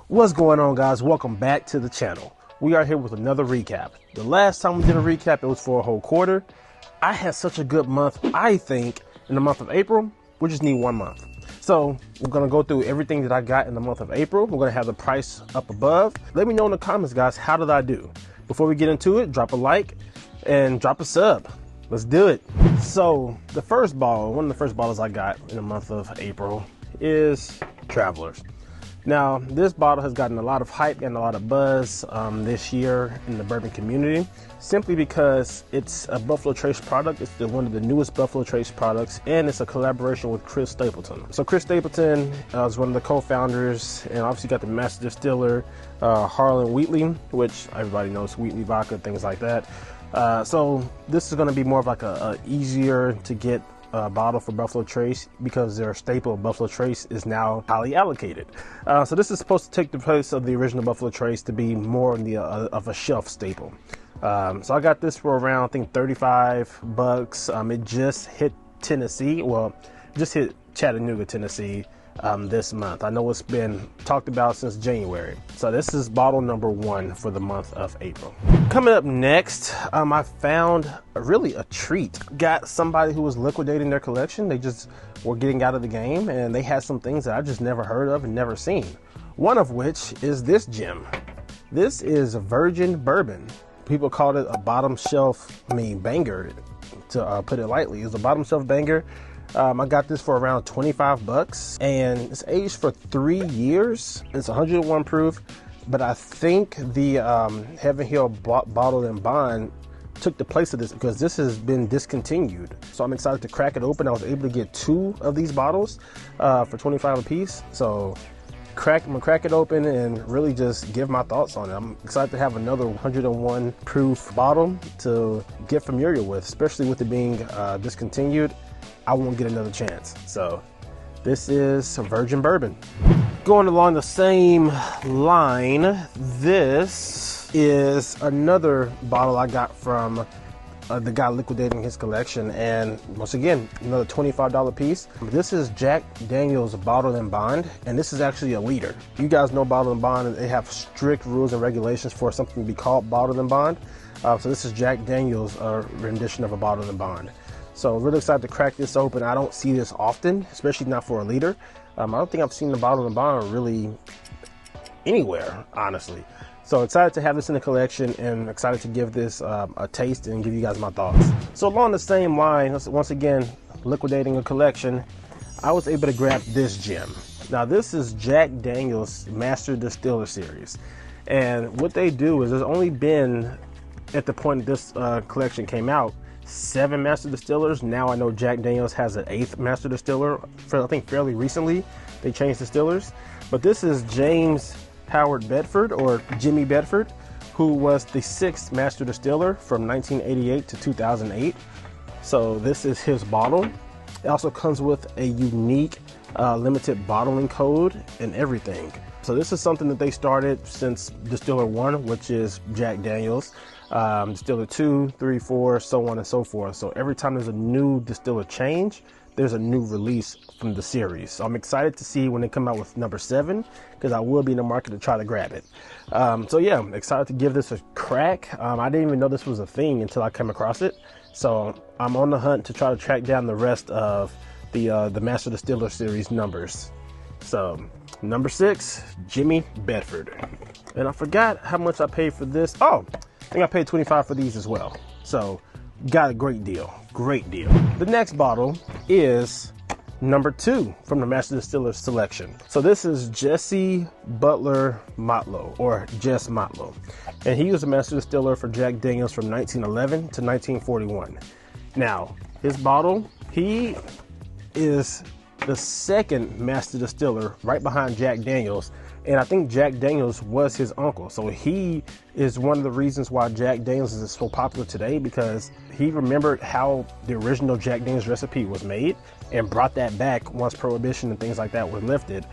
What's going on, guys? Welcome back to the channel. We are here with another recap. The last time we did a recap, it was for a whole quarter. I had such a good month. I think in the month of April, we just need 1 month. So we're going to go through everything that I got in the month of April. We're going to have the price up above. Let me know in the comments, guys, how did I do? Before we get into it, drop a like and drop a sub. Let's do it. So the first bottle, one of the first bottles I got in the month of April is Travelers. Now, this bottle has gotten a lot of hype and a lot of buzz this year in the bourbon community, simply because it's a Buffalo Trace product. It's one of the newest Buffalo Trace products, and it's a collaboration with Chris Stapleton. So Chris Stapleton is one of the co-founders, and obviously got the master distiller, Harlan Wheatley, which everybody knows, Wheatley vodka, things like that. So this is going to be more of like a easier to get bottle for Buffalo Trace, because their staple Buffalo Trace is now highly allocated. So this is supposed to take the place of the original Buffalo Trace to be more in the of a shelf staple. So I got this for around, I think, $35. It just hit Tennessee. Well, just hit Chattanooga, Tennessee this month. I know it's been talked about since January. So this is bottle number 1 for the month of April. Coming up next, I found really a treat. Got somebody who was liquidating their collection. They just were getting out of the game, and they had some things that I just never heard of and never seen. One of which is this gem. This is a virgin bourbon. People called it a bottom shelf, banger, to put it lightly. It's a bottom shelf banger. I got this for around $25, and it's aged for 3 years. It's 101 proof, but I think the Heaven Hill Bottled and Bond took the place of this, because this has been discontinued. So I'm excited to crack it open. I was able to get 2 of these bottles for $25 a piece. So I'm gonna crack it open and really just give my thoughts on it. I'm excited to have another 101 proof bottle to get familiar with, especially with it being discontinued. I won't get another chance. So this is a virgin bourbon. Going along the same line, this is another bottle I got from the guy liquidating his collection, and once again, another $25 piece. This is Jack Daniel's Bottled and Bond, and this is actually a liter. You guys know Bottled and Bond, they have strict rules and regulations for something to be called Bottled and Bond. So this is Jack Daniel's rendition of a Bottled and Bond. So really excited to crack this open. I don't see this often, especially not for a liter. I don't think I've seen the Bottled and Bond really anywhere, honestly. So excited to have this in the collection, and excited to give this a taste and give you guys my thoughts. So along the same line, once again, liquidating a collection, I was able to grab this gem. Now this is Jack Daniel's Master Distiller series. And what they do is, there's only been, at the point this collection came out, 7 master distillers. Now I know Jack Daniel's has an 8th master distiller. I think fairly recently they changed distillers. But this is James Howard Bedford, or Jimmy Bedford, who was the 6th master distiller from 1988 to 2008. So this is his bottle. It also comes with a unique limited bottling code and everything. So this is something that they started since Distiller 1, which is Jack Daniel's. Distiller 2, 3, 4, so on and so forth. So every time there's a new distiller change, there's a new release from the series. So I'm excited to see when they come out with number 7, because I will be in the market to try to grab it. So yeah, I'm excited to give this a crack. I didn't even know this was a thing until I came across it. So I'm on the hunt to try to track down the rest of the Master Distiller series numbers. So number 6, Jimmy Bedford. And I forgot how much I paid for this. Oh, I think I paid $25 for these as well. So got a great deal. Great deal. The next bottle is number 2 from the Master Distiller selection. So this is Jesse Butler Motlow, or Jess Motlow. And he was a Master Distiller for Jack Daniel's from 1911 to 1941. Now, his bottle, he is the 2nd Master Distiller right behind Jack Daniel's. And I think Jack Daniel's was his uncle. So he is one of the reasons why Jack Daniel's is so popular today, because he remembered how the original Jack Daniel's recipe was made and brought that back once Prohibition and things like that were lifted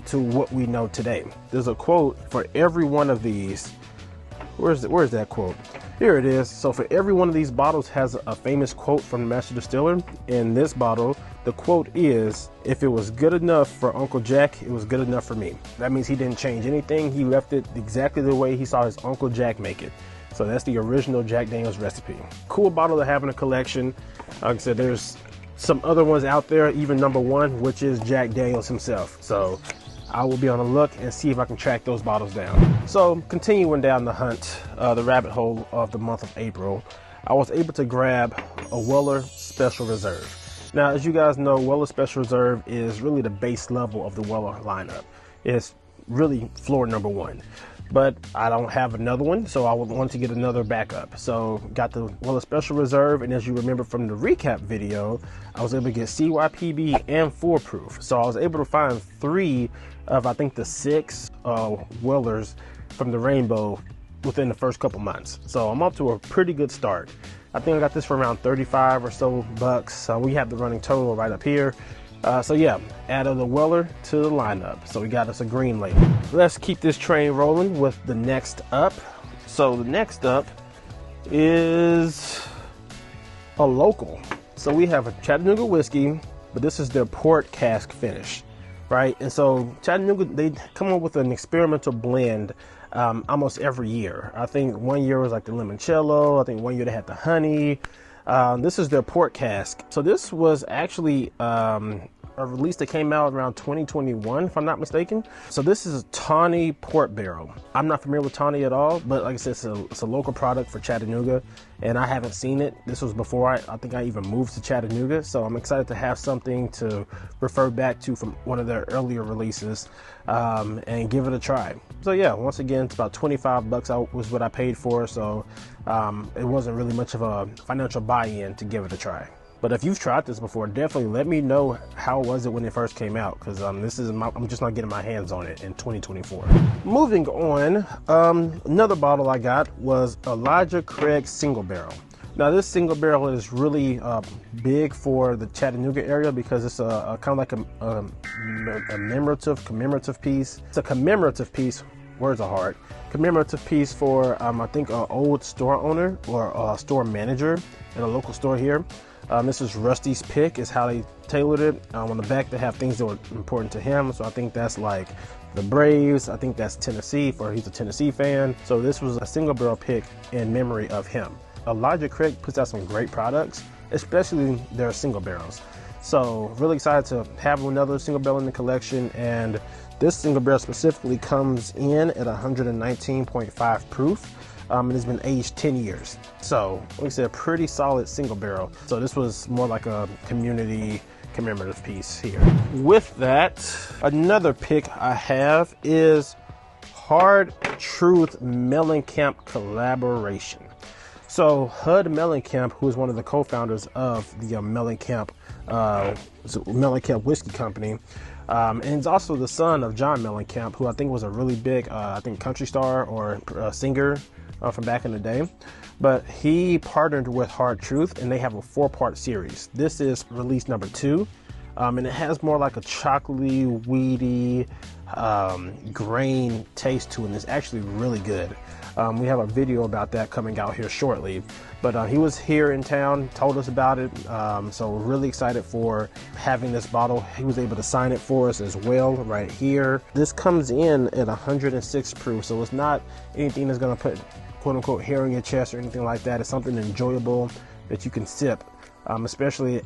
to what we know today. There's a quote for every one of these. Where's that quote? Here it is. So for every one of these bottles has a famous quote from the Master Distiller. In this bottle, The quote is, "If it was good enough for Uncle Jack, it was good enough for me." That means he didn't change anything. He left it exactly the way he saw his Uncle Jack make it. So that's the original Jack Daniel's recipe. Cool bottle to have in a collection. Like I said, there's some other ones out there, even #1, which is Jack Daniel's himself. So I will be on the look and see if I can track those bottles down. So continuing down the hunt, the rabbit hole of the month of April, I was able to grab a Weller Special Reserve. Now, as you guys know, Weller Special Reserve is really the base level of the Weller lineup. It's really floor #1. But I don't have another one, so I would want to get another backup. So got the Weller Special Reserve, and as you remember from the recap video, I was able to get CYPB and Full Proof. So I was able to find 3 of, I think, the 6 Wellers from the Rainbow within the first couple months. So I'm up to a pretty good start. I think I got this for around 35 or so bucks. We have the running total right up here. So yeah, added the Weller to the lineup. So we got us a green label. Let's keep this train rolling with the next up. So the next up is a local. So we have a Chattanooga whiskey, but this is their port cask finish, right? And so Chattanooga, they come up with an experimental blend almost every year. I think one year was like the limoncello. I think one year they had the honey. This is their port cask. So this was actually a release that came out around 2021, if I'm not mistaken. So this is a tawny port barrel. I'm not familiar with tawny at all, but like I said, it's a local product for Chattanooga, and I haven't seen it. This was before I think I even moved to Chattanooga, so I'm excited to have something to refer back to from one of their earlier releases and give it a try. So yeah, once again, it's about 25 bucks was what I paid for, so it wasn't really much of a financial buy-in to give it a try. But if you've tried this before, definitely let me know how was it when it first came out, because I'm just not getting my hands on it in 2024. Moving on, another bottle I got was Elijah Craig Single Barrel. Now this single barrel is really big for the Chattanooga area because it's a kind of like a commemorative piece. It's a commemorative piece. Words are hard. Commemorative piece for I think an old store owner or a store manager in a local store here. This is Rusty's pick is how they tailored it. On the back they have things that were important to him, so I think that's like the Braves. I think that's Tennessee, for he's a Tennessee fan. So this was a single barrel pick in memory of him. Elijah Craig puts out some great products, especially their single barrels. So really excited to have another single barrel in the collection, and this single barrel specifically comes in at 119.5 proof. It has been aged 10 years. So, like I said, a pretty solid single barrel. So this was more like a community commemorative piece here. With that, another pick I have is Hard Truth Mellencamp collaboration. So Hud Mellencamp, who is one of the co-founders of the Mellencamp Whiskey Company, and he's also the son of John Mellencamp, who I think was a really big, I think country star or singer from back in the day. But he partnered with Hard Truth, and they have a 4-part series. This is release #2, and it has more like a chocolatey, weedy grain taste to it, and it's actually really good. We have a video about that coming out here shortly, but he was here in town, told us about it, so we're really excited for having this bottle. He was able to sign it for us as well right here. This comes in at 106 proof, so it's not anything that's going to put quote-unquote hair on your chest or anything like that. It's something enjoyable that you can sip, especially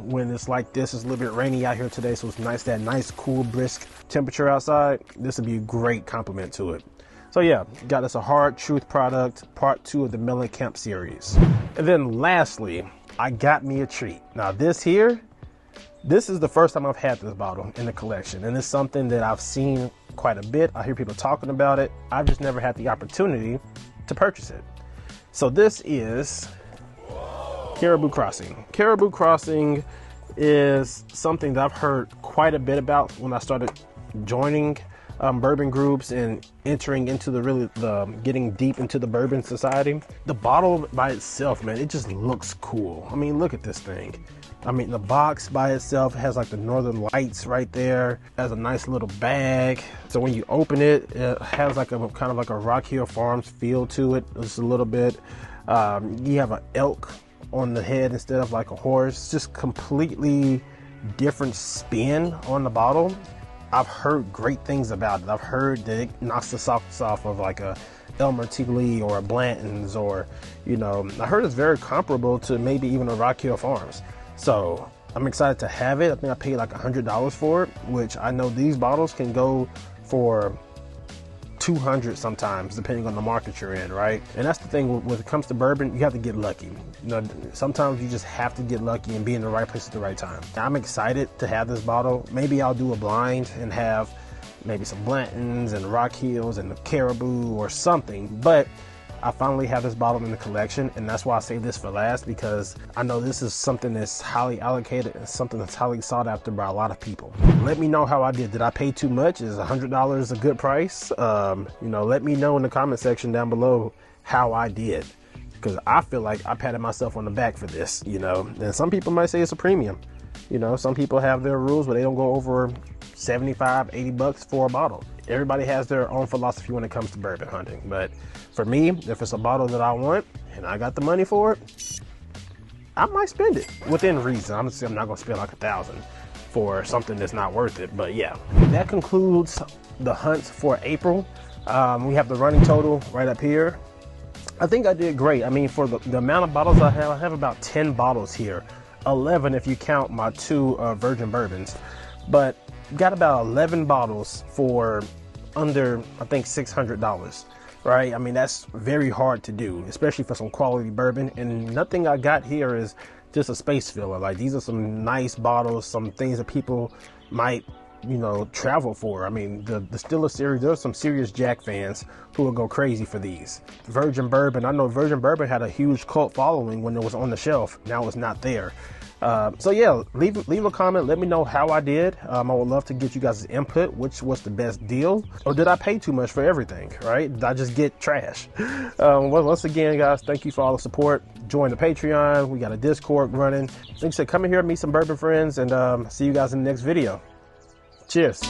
when it's like this. It's a little bit rainy out here today, so it's nice, that nice cool brisk temperature outside. This would be a great compliment to it. So yeah, got us a Hard Truth product, part 2 of the Mellencamp series. And then lastly, I got me a treat. Now this is the first time I've had this bottle in the collection, and it's something that I've seen quite a bit. I hear people talking about it. I've just never had the opportunity to purchase it. So this is Caribou Crossing. Caribou Crossing is something that I've heard quite a bit about when I started joining bourbon groups and entering into getting deep into the bourbon society. The bottle by itself, man, it just looks cool. I mean, look at this thing. I mean, the box by itself has like the Northern Lights right there. It has a nice little bag. So when you open it, it has like a kind of like a Rock Hill Farms feel to it, just a little bit. You have an elk on the head instead of like a horse. Just completely different spin on the bottle. I've heard great things about it. I've heard that it knocks the socks off of like a Elmer T. Lee or a Blanton's, or, you know, I heard it's very comparable to maybe even a Rock Hill Farms. So I'm excited to have it. I think I paid like $100 for it, which I know these bottles can go for $200 sometimes, depending on the market you're in, right? And that's the thing when it comes to bourbon, you have to get lucky. You know, sometimes you just have to get lucky and be in the right place at the right time. I'm excited to have this bottle. Maybe I'll do a blind and have maybe some Blantons and Rock Hills and the Caribou or something, but I finally have this bottle in the collection, and that's why I say this for last, because I know this is something that's highly allocated and something that's highly sought after by a lot of people. Let me know how I did. Did I pay too much? Is $100 a good price? You know, let me know in the comment section down below how I did, because I feel like I patted myself on the back for this, you know. And some people might say it's a premium. You know, some people have their rules where they don't go over 75, 80 bucks for a bottle. Everybody has their own philosophy when it comes to bourbon hunting. But for me, if it's a bottle that I want and I got the money for it, I might spend it within reason. I'm not gonna spend like $1,000 for something that's not worth it. But yeah, that concludes the hunt for April. We have the running total right up here. I think I did great. I mean, for the amount of bottles I have about 10 bottles here. 11 if you count my 2 virgin bourbons, but got about 11 bottles for under, I think, $600, right? I mean, that's very hard to do, especially for some quality bourbon. And nothing I got here is just a space filler. Like, these are some nice bottles, some things that people might, you know, travel for. I mean, the Distiller series, there's some serious Jack fans who will go crazy for these. Virgin bourbon, I know Virgin bourbon had a huge cult following when it was on the shelf. Now it's not there. So yeah, leave a comment. Let me know how I did. I would love to get you guys' input. Which was the best deal, or did I pay too much for everything? Right? Did I just get trash? Well, once again, guys, thank you for all the support. Join the Patreon. We got a Discord running. Like I said, come in here, meet some bourbon friends, and see you guys in the next video. Cheers.